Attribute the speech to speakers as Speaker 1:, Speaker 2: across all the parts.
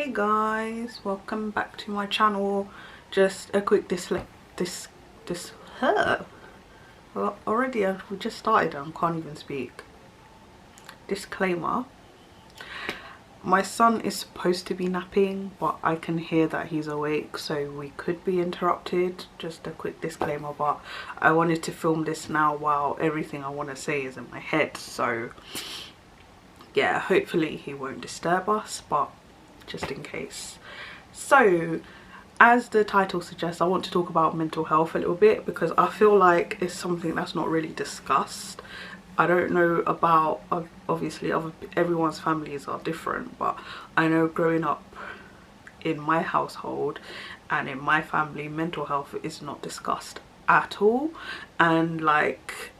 Speaker 1: Hey guys, welcome back to my channel. Just a quick well, already we just started and can't even speak. Disclaimer. My son is supposed to be napping, but I can hear that he's awake, so we could be interrupted. Just a quick disclaimer, but I wanted to film this now while everything I want to say is in my head, so yeah, hopefully he won't disturb us, but just in case. So as the title suggests, I want to talk about mental health a little bit because I feel like it's something that's not really discussed. I don't know about, obviously everyone's families are different, but I know growing up in my household and in my family, mental health is not discussed at all. And like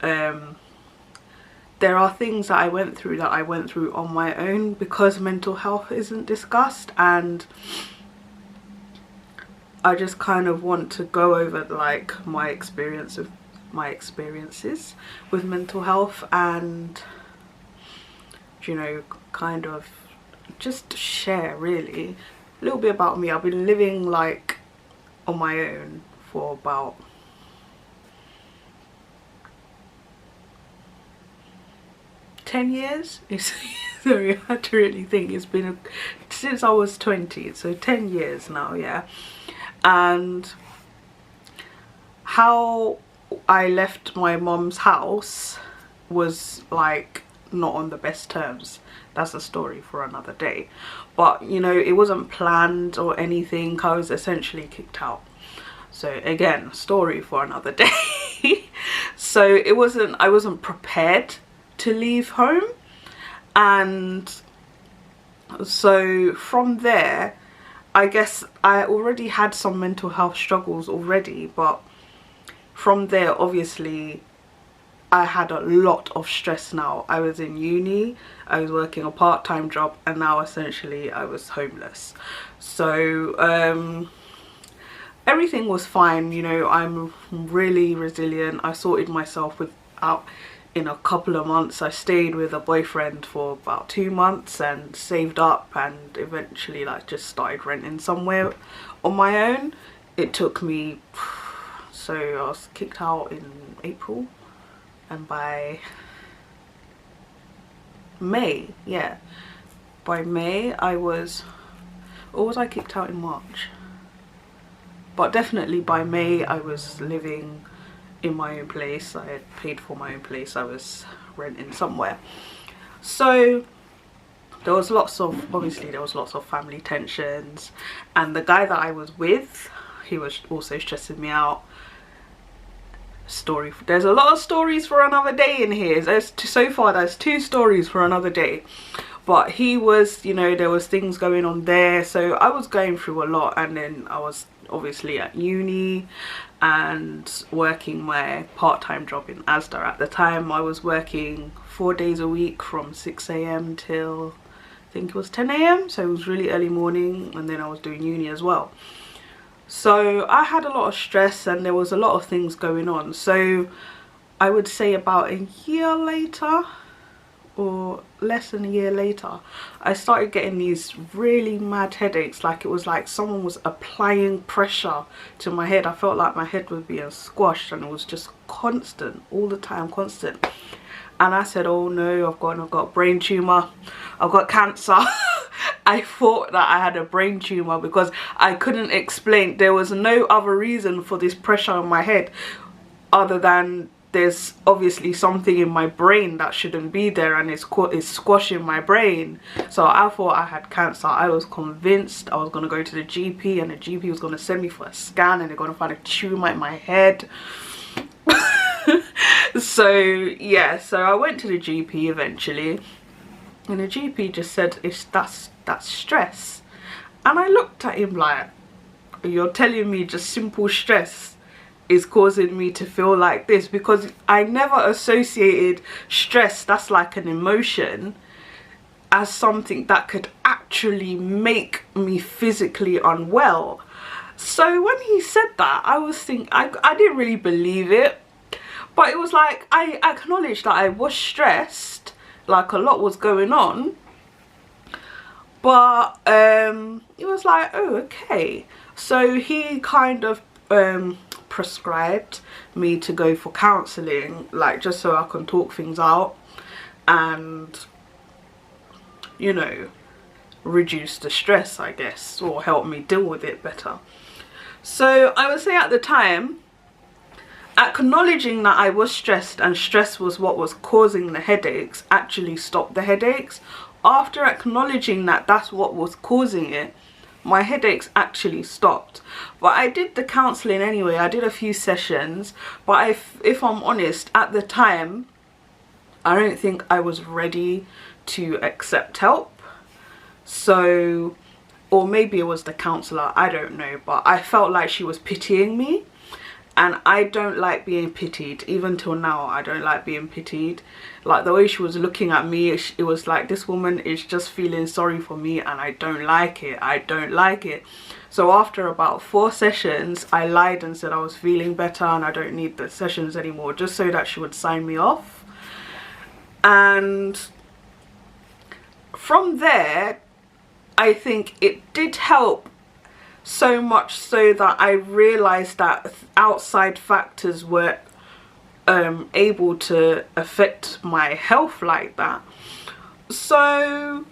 Speaker 1: there are things that I went through on my own because mental health isn't discussed, and I just kind of want to go over like my experiences with mental health, and you know, kind of just share really a little bit about me. I've been living like on my own for about 10 years. It's sorry, I had to really think. It's been since I was 20, so 10 years now, yeah. And how I left my mom's house was like not on the best terms. That's a story for another day, but you know, it wasn't planned or anything. I was essentially kicked out, so again, story for another day. So I wasn't prepared to leave home, and so from there I guess I already had some mental health struggles already, but from there obviously I had a lot of stress. Now I was in uni, I was working a part-time job, and now essentially I was homeless. So everything was fine, you know, I'm really resilient. I sorted myself out in a couple of months. I stayed with a boyfriend for about 2 months and saved up, and eventually like just started renting somewhere on my own. It took me, so I was kicked out in April, and by May, yeah, by May I was, or was I kicked out in March? But definitely by May I was living in my own place. I had paid for my own place. I was renting somewhere. So there was lots of family tensions, and the guy that I was with, he was also stressing me out. There's a lot of stories for another day in here. So far there's 2 stories for another day, but he was, you know, there was things going on there, so I was going through a lot. And then I was obviously at uni and working my part-time job in Asda. At the time I was working 4 days a week from 6 AM till I think it was 10 AM, so it was really early morning, and then I was doing uni as well. So I had a lot of stress and there was a lot of things going on. So I would say about a year later, or less than a year later, I started getting these really mad headaches. Like it was like someone was applying pressure to my head. I felt like my head was being squashed, and it was just constant, all the time, constant. And I said, oh no, I've got a brain tumor, I've got cancer. I thought that I had a brain tumor because I couldn't explain. There was no other reason for this pressure on my head other than there's obviously something in my brain that shouldn't be there, and it's squashing my brain. So I thought I had cancer. I was convinced I was going to go to the GP, and the GP was going to send me for a scan, and they're going to find a tumor in my head. So yeah, so I went to the GP eventually, and the GP just said that's stress. And I looked at him like, you're telling me just simple stress is causing me to feel like this? Because I never associated stress, that's like an emotion, as something that could actually make me physically unwell. So when he said that, I was thinking, I didn't really believe it, but it was like I acknowledged that I was stressed, like a lot was going on, But it was like, oh, okay. So he kind of prescribed me to go for counselling, like just so I can talk things out and, you know, reduce the stress, I guess, or help me deal with it better. So I would say at the time, acknowledging that I was stressed and stress was what was causing the headaches actually stopped the headaches. After acknowledging that that's what was causing it, my headaches actually stopped. But I did the counselling anyway. I did a few sessions, but if I'm honest, at the time I don't think I was ready to accept help. So, or maybe it was the counsellor, I don't know, but I felt like she was pitying me, and I don't like being pitied. Even till now, I don't like being pitied. Like the way she was looking at me, it was like, this woman is just feeling sorry for me, and I don't like it. I don't like it. So after about 4 sessions, I lied and said I was feeling better and I don't need the sessions anymore, just so that she would sign me off. And from there, I think it did help, so much so that I realized that outside factors were able to affect my health like that. So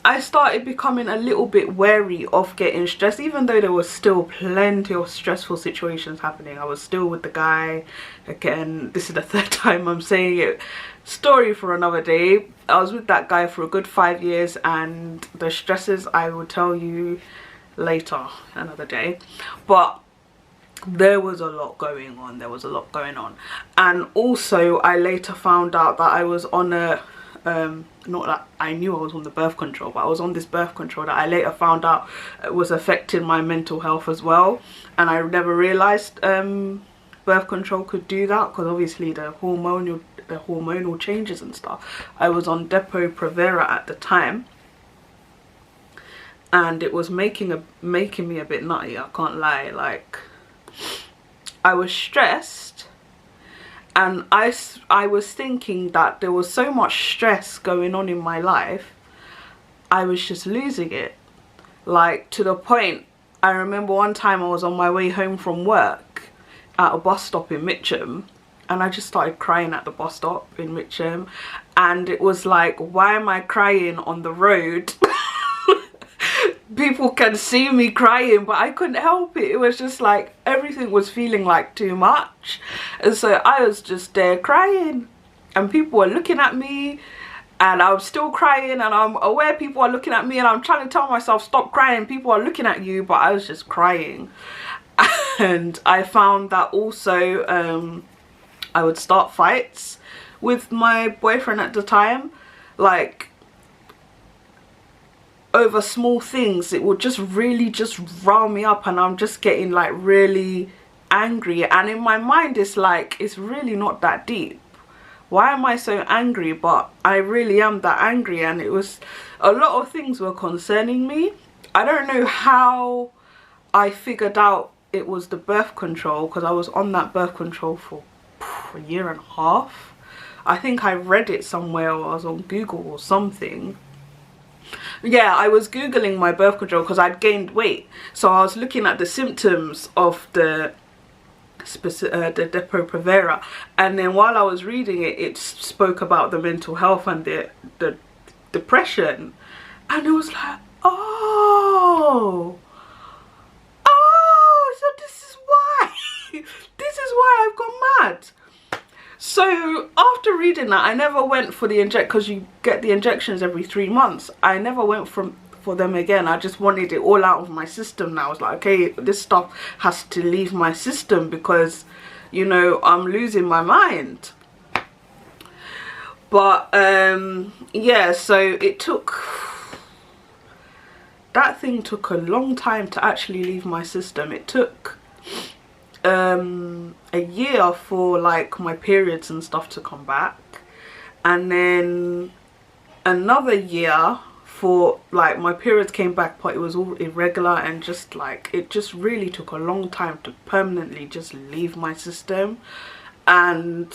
Speaker 1: I started becoming a little bit wary of getting stressed, even though there was still plenty of stressful situations happening. I was still with the guy. Again, this is the 3rd time I'm saying it. Story for another day. I was with that guy for a good 5 years, and the stresses I will tell you later, another day. But there was a lot going on. There was a lot going on. And also I later found out that I was on a not that I knew I was on the birth control, but I was on this birth control that I later found out was affecting my mental health as well. And I never realized birth control could do that, because obviously the hormonal changes and stuff. I was on Depo-Provera at the time, and it was making me a bit nutty, I can't lie. Like, I was stressed, and I was thinking that there was so much stress going on in my life, I was just losing it. Like, to the point, I remember one time I was on my way home from work at a bus stop in Mitcham, and I just started crying at the bus stop in Mitcham. And it was like, why am I crying on the road? People can see me crying, but I couldn't help it. It was just like everything was feeling like too much, and so I was just there crying, and people were looking at me, and I was still crying, and I'm aware people are looking at me, and I'm trying to tell myself, stop crying, people are looking at you, but I was just crying. And I found that also I would start fights with my boyfriend at the time, like over small things. It would just really just rile me up, and I'm just getting like really angry, and in my mind it's like, it's really not that deep. Why am I so angry? But I really am that angry, and it was a lot of things were concerning me. I don't know how I figured out it was the birth control, because I was on that birth control for a year and a half. I think I read it somewhere, or I was on Google or something. Yeah, I was googling my birth control because I'd gained weight, so I was looking at the symptoms of the Depo-Provera, and then while I was reading it, it spoke about the mental health and the depression, and it was like, oh, so this is why this is why I've gone mad. So after reading that, I never went for the because you get the injections every 3 months. I never went for them again. I just wanted it all out of my system now. I was like, okay, this stuff has to leave my system, because, you know, I'm losing my mind. But yeah, so that thing took a long time to actually leave my system. It took a year for like my periods and stuff to come back, and then another year for like my periods came back, but it was all irregular, and just like it just really took a long time to permanently just leave my system. And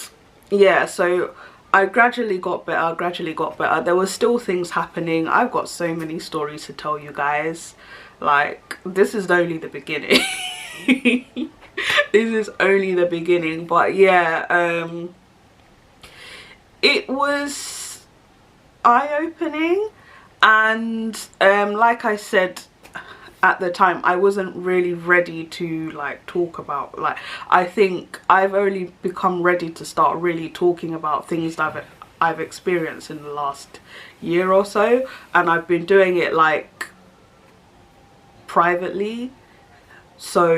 Speaker 1: yeah, so I gradually got better. There were still things happening. I've got so many stories to tell you guys. Like, this is only the beginning. This is only the beginning. But yeah, it was eye-opening. And like I said at the time, I wasn't really ready to like talk about, like, I think I've only become ready to start really talking about things that I've experienced in the last year or so, and I've been doing it like privately. So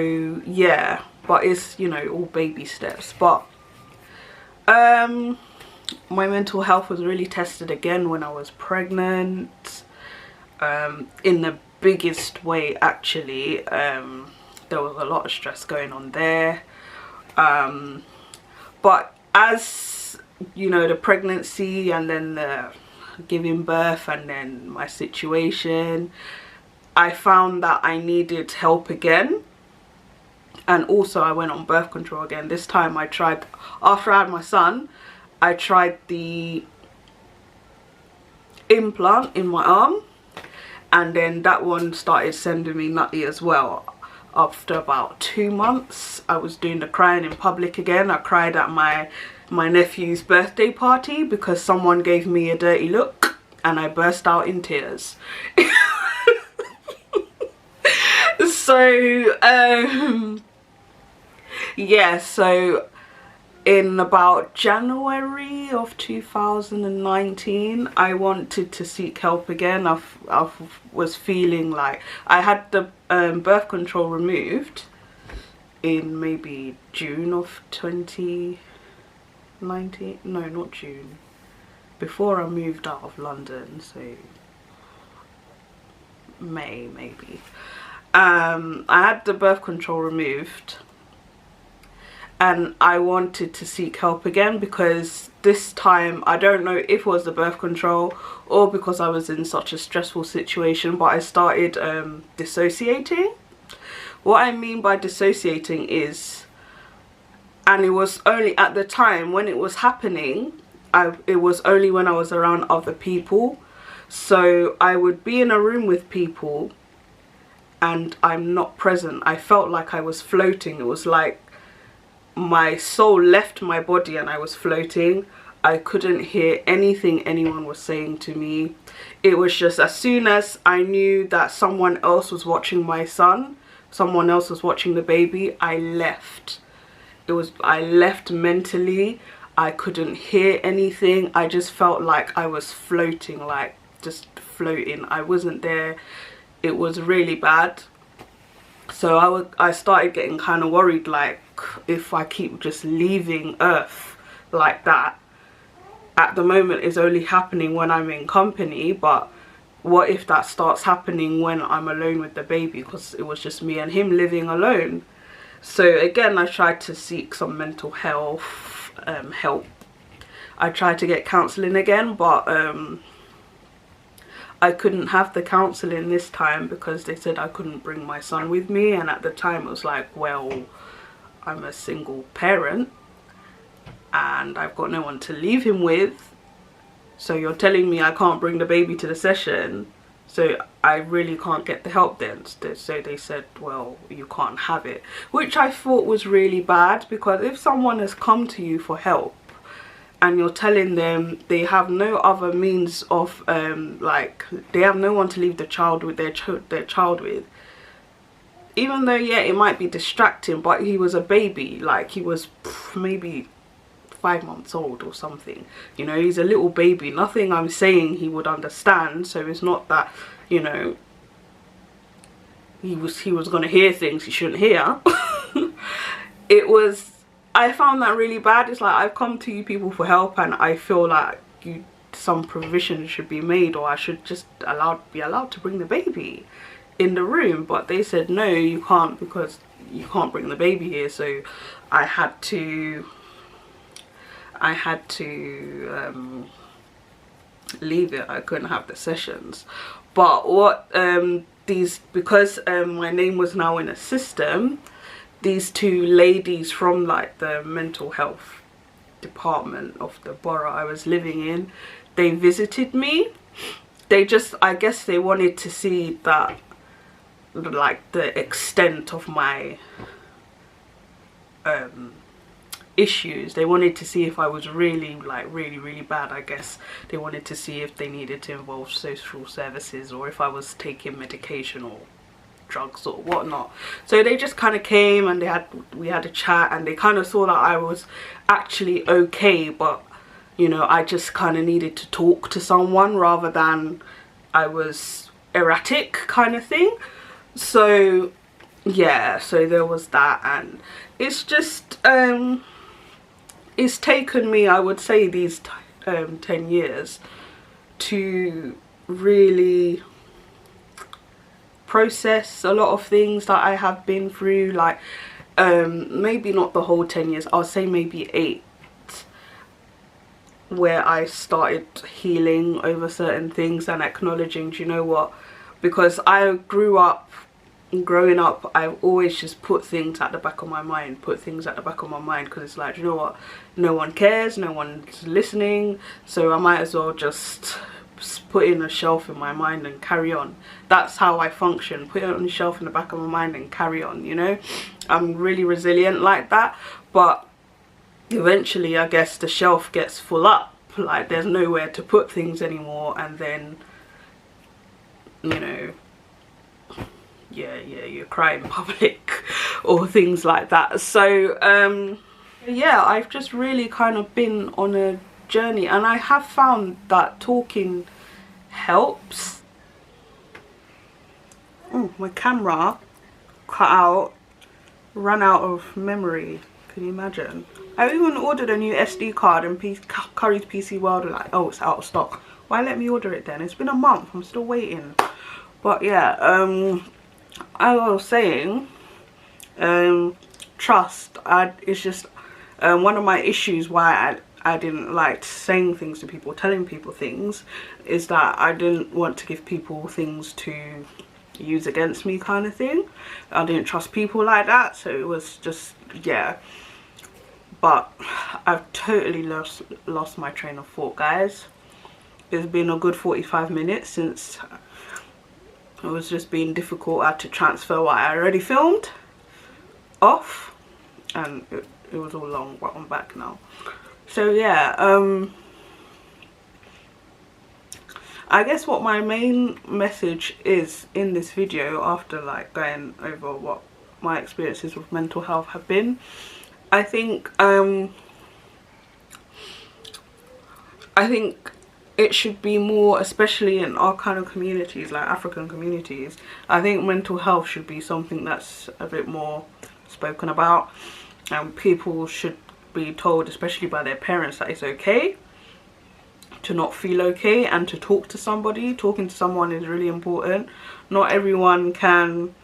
Speaker 1: yeah, but it's, you know, all baby steps. But my mental health was really tested again when I was pregnant, in the biggest way actually. There was a lot of stress going on there, but as you know, the pregnancy and then the giving birth and then my situation, I found that I needed help again. And also I went on birth control again. This time I tried, after I had my son, I tried the implant in my arm, and then that one started sending me nutty as well. After about 2 months, I was doing the crying in public again. I cried at my nephew's birthday party because someone gave me a dirty look, and I burst out in tears. So yeah, so in about January of 2019, I wanted to seek help again. I was feeling like I had the birth control removed in maybe June of 2019. No, not June. Before I moved out of London, so May maybe. I had the birth control removed, and I wanted to seek help again because this time, I don't know if it was the birth control or because I was in such a stressful situation, but I started dissociating. What I mean by dissociating is, and it was only at the time when it was happening, it was only when I was around other people. So I would be in a room with people and I'm not present. I felt like I was floating. It was like my soul left my body and I was floating. I couldn't hear anything anyone was saying to me. It was just, as soon as I knew that someone else was watching my son, someone else was watching the baby, I left. I left mentally. I couldn't hear anything. I just felt like I was floating, like just floating. I wasn't there. It was really bad. So I started getting kind of worried, like, if I keep just leaving Earth like that. At the moment it's only happening when I'm in company, but what if that starts happening when I'm alone with the baby, because it was just me and him living alone. So again, I tried to seek some mental health help. I tried to get counselling again, but I couldn't have the counselling this time because they said I couldn't bring my son with me, and at the time it was like, well, I'm a single parent and I've got no one to leave him with, so you're telling me I can't bring the baby to the session, so I really can't get the help then. So they said, well, you can't have it, which I thought was really bad, because if someone has come to you for help and you're telling them they have no other means of like, they have no one to leave the child with, their child with, even though, yeah, it might be distracting, but he was a baby, like he was maybe 5 months old or something, you know, he's a little baby. Nothing I'm saying he would understand, so it's not that, you know, he was gonna hear things he shouldn't hear. I found that really bad. It's like, I've come to you people for help and I feel like some provision should be made, or I should just be allowed to bring the baby in the room, but they said no, you can't, because you can't bring the baby here. So I had to leave it. I couldn't have the sessions. But what because my name was now in a system, these two ladies from like the mental health department of the borough I was living in, they visited me. They just, I guess they wanted to see that, like, the extent of my issues. They wanted to see if I was really, like, really bad. I guess they wanted to see if they needed to involve social services, or if I was taking medication or drugs or whatnot. So they just kind of came and we had a chat, and they kind of saw that I was actually okay, but you know, I just kind of needed to talk to someone rather than I was erratic kind of thing. So yeah, so there was that, and it's just it's taken me, I would say, these 10 years to really process a lot of things that I have been through. Like maybe not the whole 10 years, I'll say maybe 8, where I started healing over certain things and acknowledging, do you know what, because I growing up, I've always just put things at the back of my mind, because it's like, do you know what, no one cares, no one's listening, so I might as well just put it in a shelf in my mind and carry on. That's how I function. Put it on the shelf in the back of my mind and carry on, you know. I'm really resilient like that, but eventually I guess the shelf gets full up, like there's nowhere to put things anymore, and then, you know, yeah, you cry in public or things like that. So yeah, I've just really kind of been on a journey, and I have found that talking helps. Oh, my camera cut out, ran out of memory. Can you imagine? I even ordered a new SD card, and Curry's PC World were like, oh, it's out of stock. Why let me order it then? It's been a month, I'm still waiting. But yeah, I was saying, trust, it's just one of my issues why I didn't like saying things to people, telling people things, is that I didn't want to give people things to use against me kind of thing. I didn't trust people like that, so it was just, yeah. But I've totally lost my train of thought, guys. It's been a good 45 minutes since it was just being difficult. I had to transfer what I already filmed off, and it was all long, but I'm back now. So yeah, I guess what my main message is in this video, after like going over what my experiences with mental health have been, I think it should be more, especially in our kind of communities, like African communities, I think mental health should be something that's a bit more spoken about, and people should be told, especially by their parents, that it's okay to not feel okay and to talk to somebody. Talking to someone is really important. Not everyone can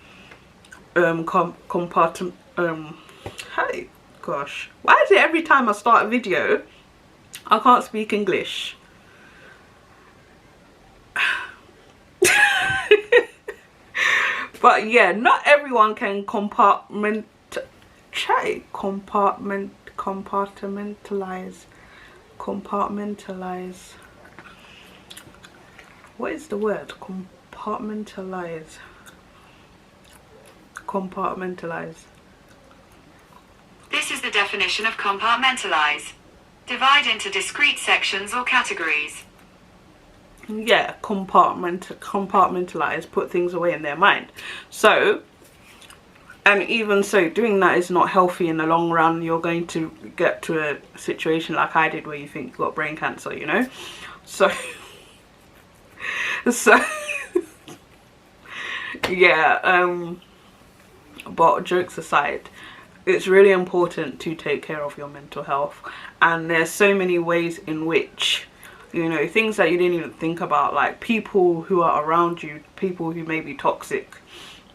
Speaker 1: hey gosh, why is it every time I start a video I can't speak English? But yeah, not everyone can compartmentalize. What is the word? Compartmentalize.
Speaker 2: This is the definition of compartmentalize. Divide into discrete sections or categories.
Speaker 1: Yeah, compartmentalize, put things away in their mind. So, and even so, doing that is not healthy in the long run. You're going to get to a situation like I did, where you think you've got brain cancer, you know. So yeah, but jokes aside, it's really important to take care of your mental health, and there's so many ways in which, you know, things that you didn't even think about, like people who are around you, people who may be toxic,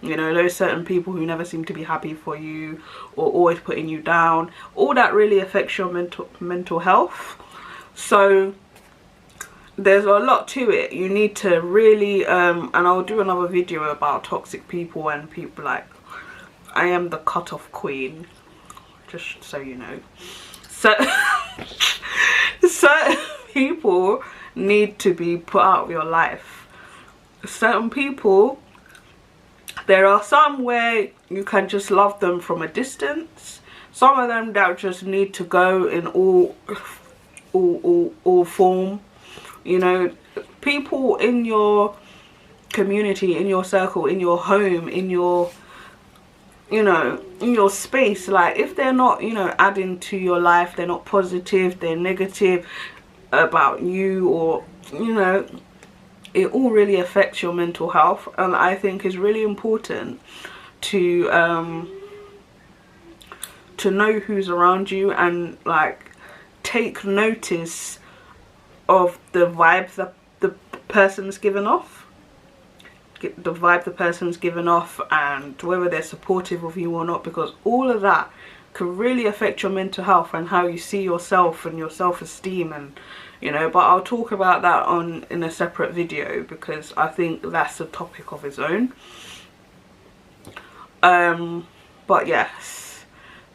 Speaker 1: you know, those certain people who never seem to be happy for you or always putting you down, all that really affects your mental health. So there's a lot to it. You need to really and I'll do another video about toxic people and people, like, I am the cut-off queen, just so you know. So certain people need to be put out of your life. Certain people, there are some where you can just love them from a distance. Some of them that just need to go in all form. You know, people in your community, in your circle, in your home, in your, you know, in your space, like if they're not, you know, adding to your life, they're not positive, they're negative about you, or, you know, it all really affects your mental health. And I think it's really important to know who's around you, and like take notice of the vibe that the person's given off. The vibe the person's given off, and whether they're supportive of you or not, because all of that can really affect your mental health and how you see yourself and your self-esteem, and you know, but I'll talk about that in a separate video, because I think that's a topic of its own. But yes,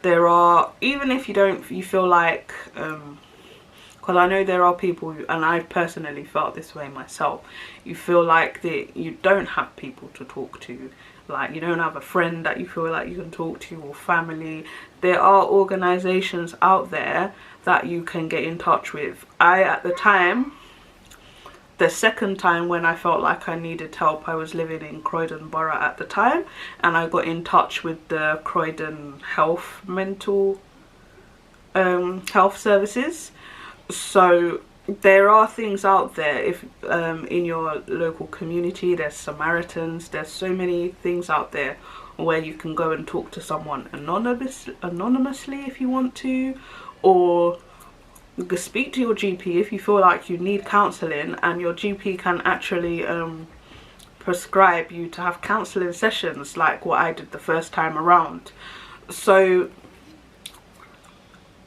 Speaker 1: there are, even if you feel like because I know there are people, and I personally felt this way myself, you feel like that you don't have people to talk to, like you don't have a friend that you feel like you can talk to, or family. There are organisations out there that you can get in touch with. At the time, the second time when I felt like I needed help, I was living in Croydon Borough at the time, and I got in touch with the Croydon mental health services. So there are things out there, if in your local community, there's Samaritans, there's so many things out there where you can go and talk to someone anonymously if you want to, or you can speak to your GP if you feel like you need counselling, and your GP can actually prescribe you to have counselling sessions like what I did the first time around. So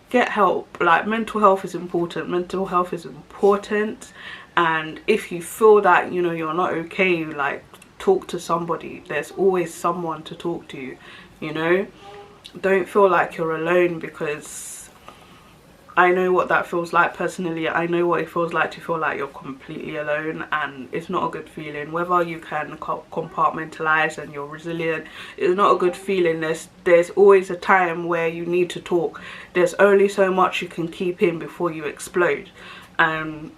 Speaker 1: get help. Like, mental health is important. Mental health is important, and if you feel that, you know, you're not okay, like, talk to somebody. There's always someone to talk to, you know. Don't feel like you're alone, because I know what that feels like personally. I know what it feels like to feel like you're completely alone, and it's not a good feeling. Whether you can compartmentalize and you're resilient, it's not a good feeling. There's always a time where you need to talk. There's only so much you can keep in before you explode. And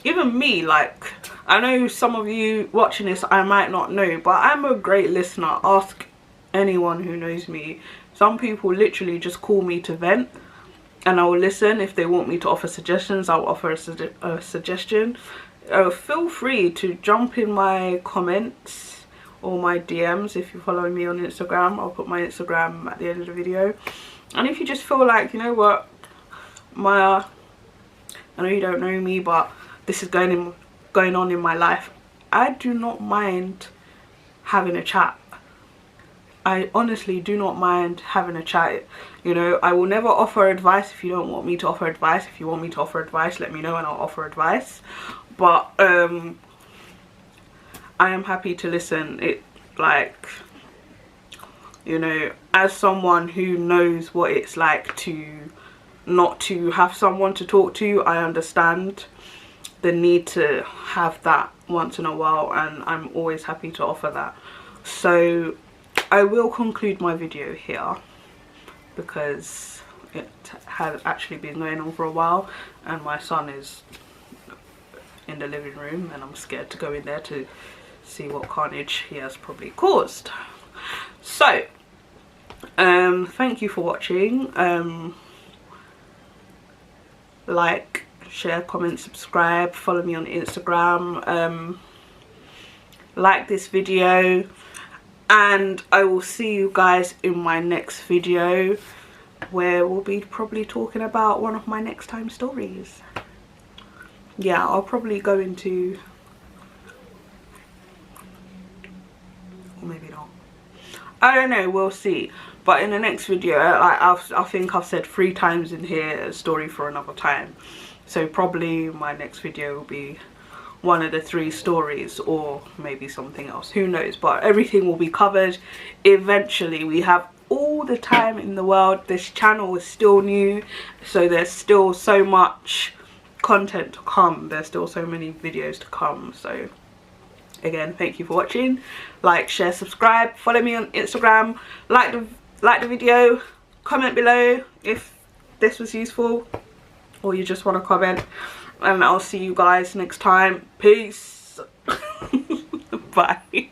Speaker 1: even me, like, I know some of you watching this I might not know, but I'm a great listener. Ask anyone who knows me. Some people literally just call me to vent, and I will listen. If they want me to offer suggestions, I'll offer a suggestion. Feel free to jump in my comments or my DMs if you're following me on Instagram. I'll put my Instagram at the end of the video. And if you just feel like, you know what, Maya, I know you don't know me, but this is going on in my life, I do not mind having a chat. I honestly do not mind having a chat. You know, I will never offer advice if you don't want me to offer advice. If you want me to offer advice, let me know and I'll offer advice. But I am happy to listen. It, like, you know, as someone who knows what it's like to not to have someone to talk to, I understand the need to have that once in a while, and I'm always happy to offer that. So I will conclude my video here, because it has actually been going on for a while, and my son is in the living room and I'm scared to go in there to see what carnage he has probably caused. So thank you for watching. Like, share, comment, subscribe, follow me on Instagram, like this video, and I will see you guys in my next video, where we'll be probably talking about one of my next time stories. Yeah, I'll probably go into, or maybe not, I don't know, we'll see. But in the next video, I think I've said 3 times in here, a story for another time. So probably my next video will be one of the 3 stories, or maybe something else, who knows. But everything will be covered eventually. We have all all the time in the world. This channel is still new, so there's still so much content to come. There's still so many videos to come. So again, thank you for watching. Like, share, subscribe, follow me on Instagram, like the video, comment below if this was useful or you just want to comment, and I'll see you guys next time. Peace. Bye.